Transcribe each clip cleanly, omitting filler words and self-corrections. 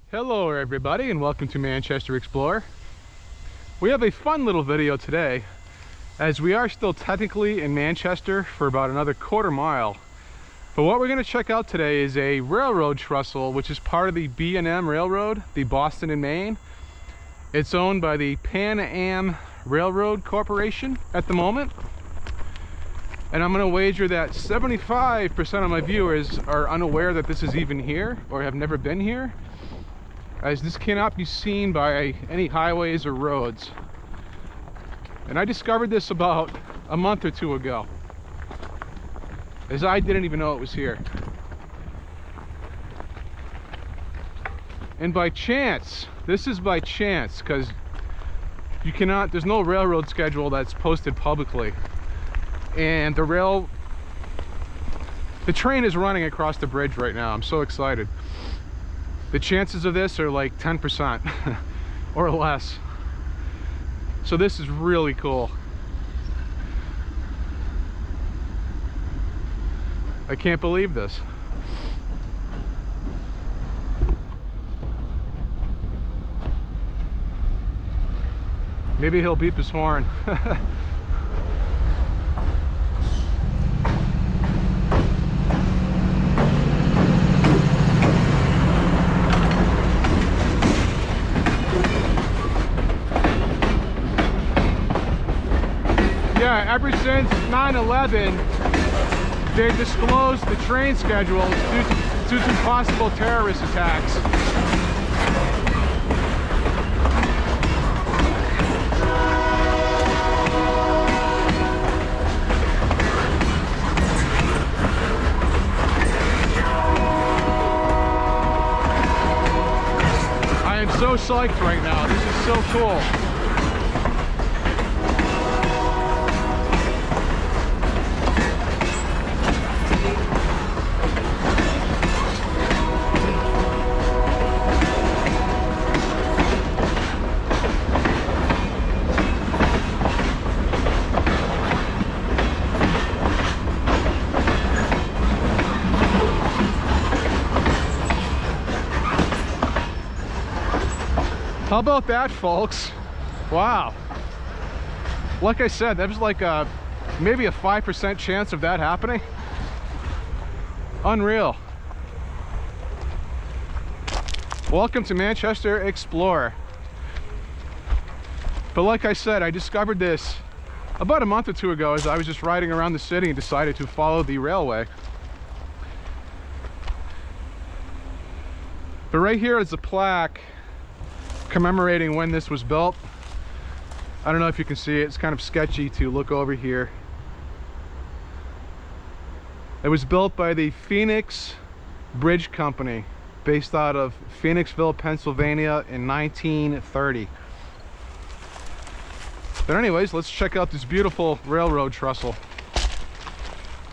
Hello everybody and welcome to Manchester Explorer. We have a fun little video today as we are still technically in Manchester for about another quarter mile. But what we're going to check out today is a railroad trestle which is part of the B&M Railroad, the Boston and Maine. It's owned by the Pan Am Railroad Corporation at the moment. And I'm going to wager that 75% of my viewers are unaware that this is even here or have never been here, as this cannot be seen by any highways or roads. And I discovered this about a month or two ago, as I didn't even know it was here. And by chance, this is by chance, because you cannot, there's no railroad schedule that's posted publicly. And the train is running across the bridge right now. I'm so excited. The chances of this are like 10% or less. So this is really cool. I can't believe this. Maybe he'll beep his horn. Yeah, ever since 9/11, they disclosed the train schedules due to possible terrorist attacks. I am so psyched right now. This is so cool. How about that, folks? Wow. Like I said, that was like maybe a 5% chance of that happening. Unreal. Welcome to Manchester Explorer. But like I said, I discovered this about a month or two ago as I was just riding around the city and decided to follow the railway. But right here is a plaque commemorating when this was built. I don't know if you can see it. It's kind of sketchy to look over here. It was built by the Phoenix Bridge Company, based out of Phoenixville, Pennsylvania in 1930. But anyways, let's check out this beautiful railroad trestle.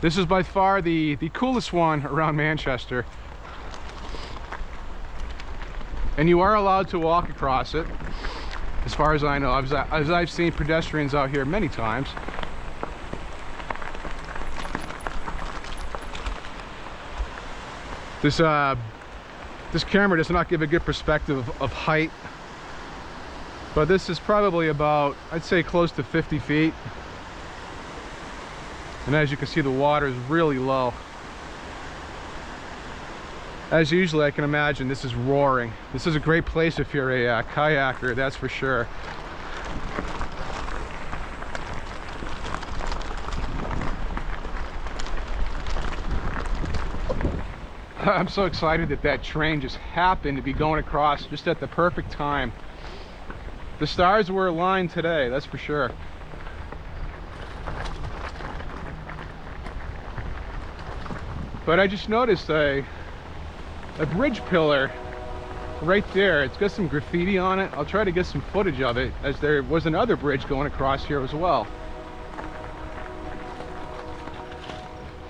This is by far the coolest one around Manchester. And you are allowed to walk across it, as far as I know, as I've seen pedestrians out here many times. This camera does not give a good perspective of height, but this is probably about, I'd say, close to 50 feet. And as you can see, the water is really low. As usually, I can imagine this is roaring. This is a great place if you're a kayaker, that's for sure. I'm so excited that that train just happened to be going across just at the perfect time. The stars were aligned today, that's for sure. But I just noticed a bridge pillar right there. It's got some graffiti on it. I'll try to get some footage of it, as there was another bridge going across here as well.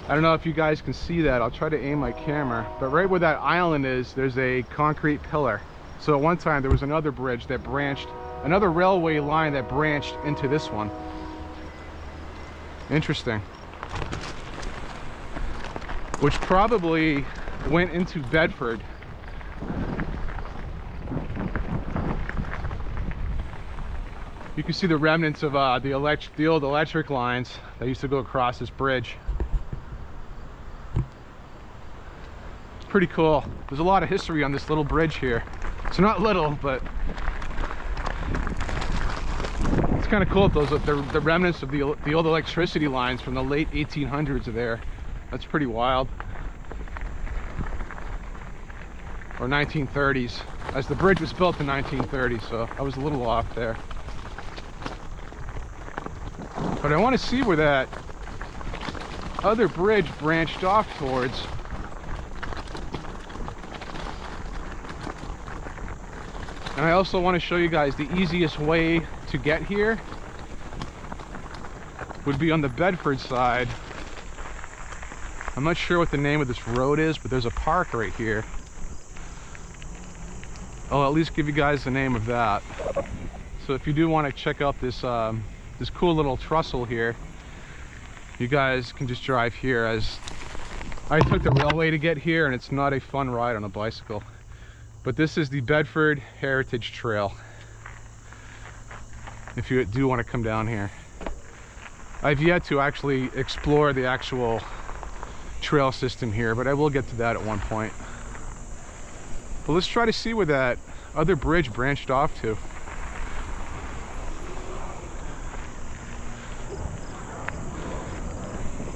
I don't know if you guys can see that. I'll try to aim my camera, but right where that island is, there's a concrete pillar. So at one time there was another bridge that branched, another railway line that branched into this one. Interesting. Which probably went into Bedford. You can see the remnants of the old electric lines that used to go across this bridge. It's pretty cool. There's a lot of history on this little bridge here. It's not little, but it's kind of cool. Those the remnants of the old electricity lines from the late 1800s are there. That's pretty wild. Or 1930s, as the bridge was built in 1930, so I was a little off there. But I want to see where that other bridge branched off towards. And I also want to show you guys the easiest way to get here would be on the Bedford side. I'm not sure what the name of this road is, but there's a park right here. I'll at least give you guys the name of that. So if you do want to check out this this cool little trestle here, you guys can just drive here, as I took the railway to get here and it's not a fun ride on a bicycle. But this is the Bedford Heritage Trail, if you do want to come down here. I've yet to actually explore the actual trail system here, but I will get to that at one point. But let's try to see where that other bridge branched off to.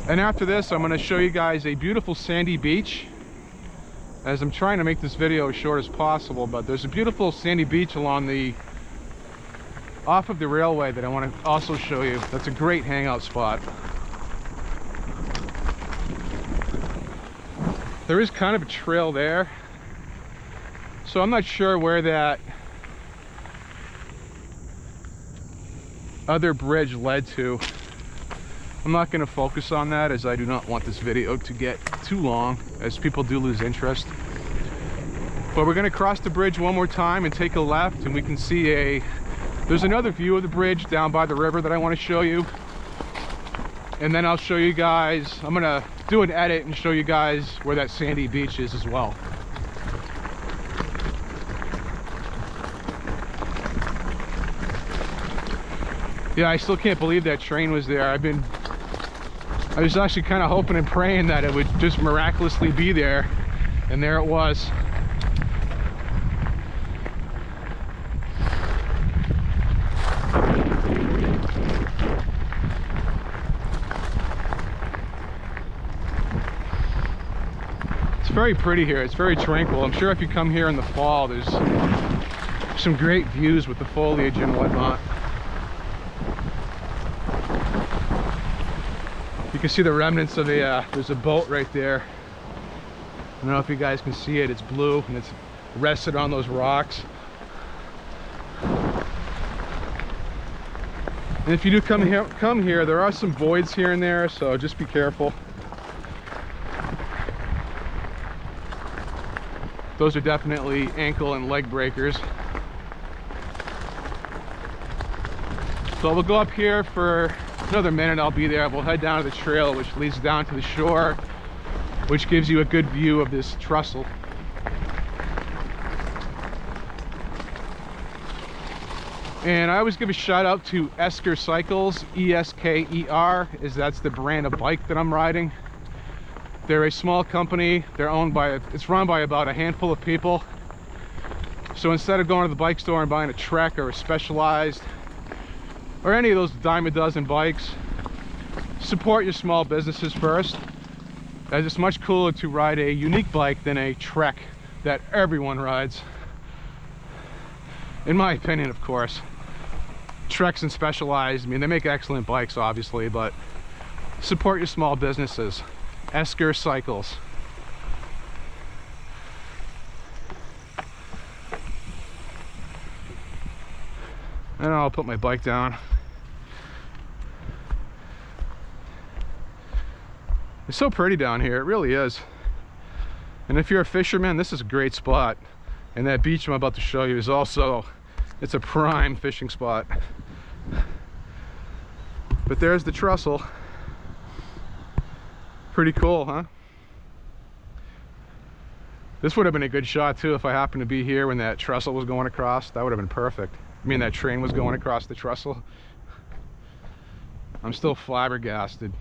And after this, I'm going to show you guys a beautiful sandy beach, as I'm trying to make this video as short as possible. But there's a beautiful sandy beach off of the railway that I want to also show you. That's a great hangout spot. There is kind of a trail there, so I'm not sure where that other bridge led to. I'm not going to focus on that, as I do not want this video to get too long, as people do lose interest. But we're going to cross the bridge one more time and take a left, and we can see there's another view of the bridge down by the river that I want to show you. And then I'll show you guys, I'm going to do an edit and show you guys where that sandy beach is as well. Yeah, I still can't believe that train was there. I was actually kind of hoping and praying that it would just miraculously be there, and there it was. It's very pretty here. It's very tranquil. I'm sure if you come here in the fall, there's some great views with the foliage and whatnot. You can see the remnants of there's a boat right there. I don't know if you guys can see it. It's blue and it's rested on those rocks. And if you do come here, there are some voids here and there, so just be careful. Those are definitely ankle and leg breakers. So we'll go up here for another minute. I'll be there. We'll head down to the trail, which leads down to the shore, which gives you a good view of this trestle. And I always give a shout out to Esker Cycles, E-S-K-E-R, as that's the brand of bike that I'm riding. They're a small company. It's run by about a handful of people. So instead of going to the bike store and buying a Trek or a Specialized or any of those dime a dozen bikes, support your small businesses first, as it's much cooler to ride a unique bike than a Trek that everyone rides. In my opinion, of course. Treks and Specialized, I mean, they make excellent bikes, obviously, but support your small businesses. Esker Cycles. And I'll put my bike down. It's so pretty down here, it really is. And if you're a fisherman, this is a great spot. And that beach I'm about to show you is also, it's a prime fishing spot. But there's the trestle. Pretty cool, huh? This would have been a good shot too if I happened to be here when that trestle was going across. That would have been perfect. I mean, that train was going across the trestle. I'm still flabbergasted.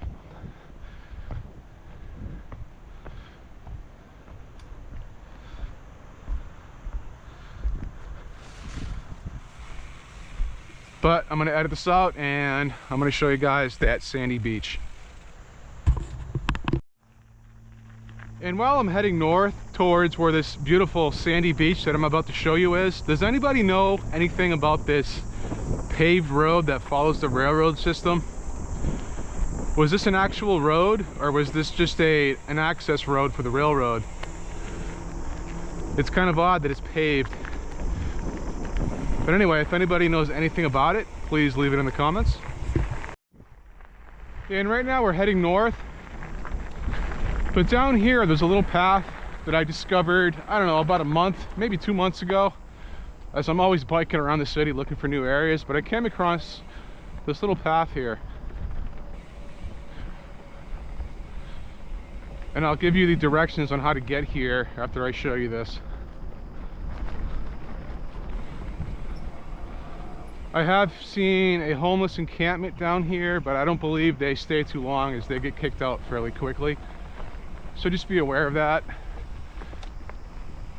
But I'm going to edit this out and I'm going to show you guys that sandy beach. And while I'm heading north towards where this beautiful sandy beach that I'm about to show you is, does anybody know anything about this paved road that follows the railroad system? Was this an actual road, or was this just an access road for the railroad? It's kind of odd that it's paved. But anyway, if anybody knows anything about it, please leave it in the comments. And right now we're heading north. But down here, there's a little path that I discovered, I don't know, about a month, maybe 2 months ago. As I'm always biking around the city looking for new areas, but I came across this little path here. And I'll give you the directions on how to get here after I show you this. I have seen a homeless encampment down here, but I don't believe they stay too long as they get kicked out fairly quickly. So just be aware of that.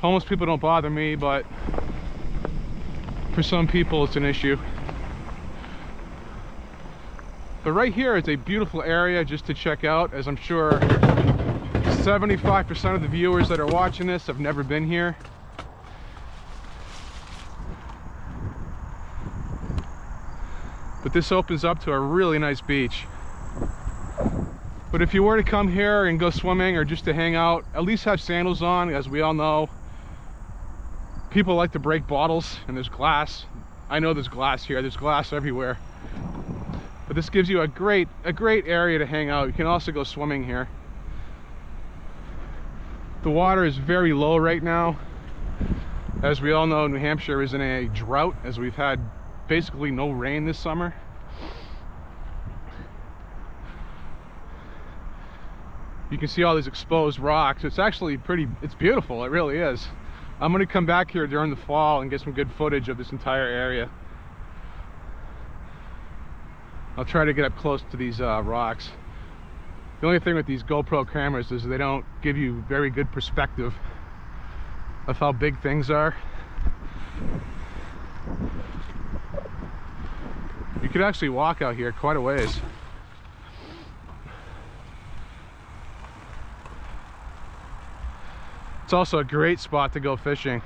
Homeless people don't bother me, but for some people it's an issue. But right here is a beautiful area just to check out, as I'm sure 75% of the viewers that are watching this have never been here. But this opens up to a really nice beach. But if you were to come here and go swimming or just to hang out, at least have sandals on. As we all know, people like to break bottles, and there's glass. I know there's glass here, there's glass everywhere. But this gives you a great area to hang out. You can also go swimming here. The water is very low right now. As we all know, New Hampshire is in a drought, as we've had basically no rain this summer. You can see all these exposed rocks. It's actually it's beautiful, it really is. I'm going to come back here during the fall and get some good footage of this entire area. I'll try to get up close to these rocks. The only thing with these GoPro cameras is they don't give you very good perspective of how big things are. You could actually walk out here quite a ways. It's also a great spot to go fishing.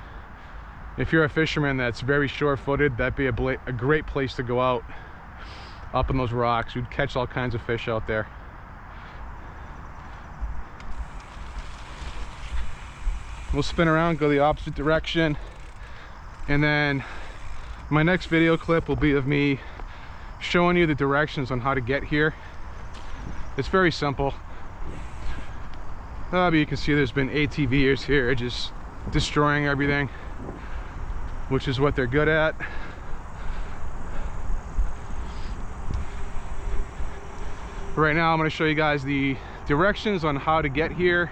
If you're a fisherman that's very sure-footed, that'd be a great place to go out. Up in those rocks, you'd catch all kinds of fish out there. We'll spin around, go the opposite direction, and then my next video clip will be of me showing you the directions on how to get here. It's very simple. But you can see there's been ATVers here just destroying everything, which is what they're good at. Right now I'm going to show you guys the directions on how to get here,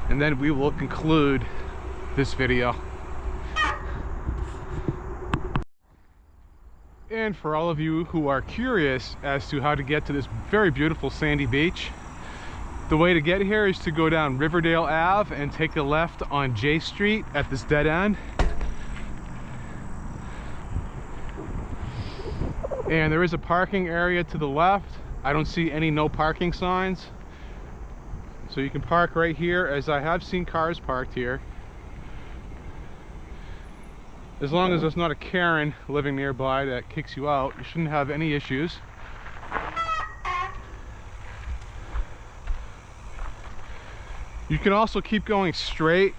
and then we will conclude this video. And for all of you who are curious as to how to get to this very beautiful sandy beach, the way to get here is to go down Riverdale Ave and take a left on J Street at this dead end. And there is a parking area to the left. I don't see any no parking signs. So you can park right here, as I have seen cars parked here. As long as there's not a Karen living nearby that kicks you out, you shouldn't have any issues. You can also keep going straight.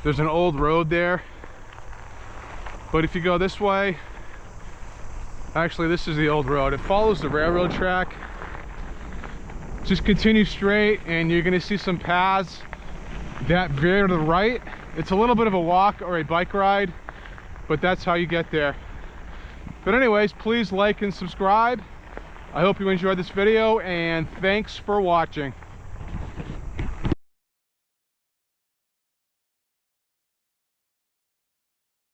There's an old road there. But if you go this way, actually this is the old road. It follows the railroad track. Just continue straight and you're gonna see some paths that veer to the right. It's a little bit of a walk or a bike ride, but that's how you get there. But anyways, please like and subscribe. I hope you enjoyed this video, and thanks for watching.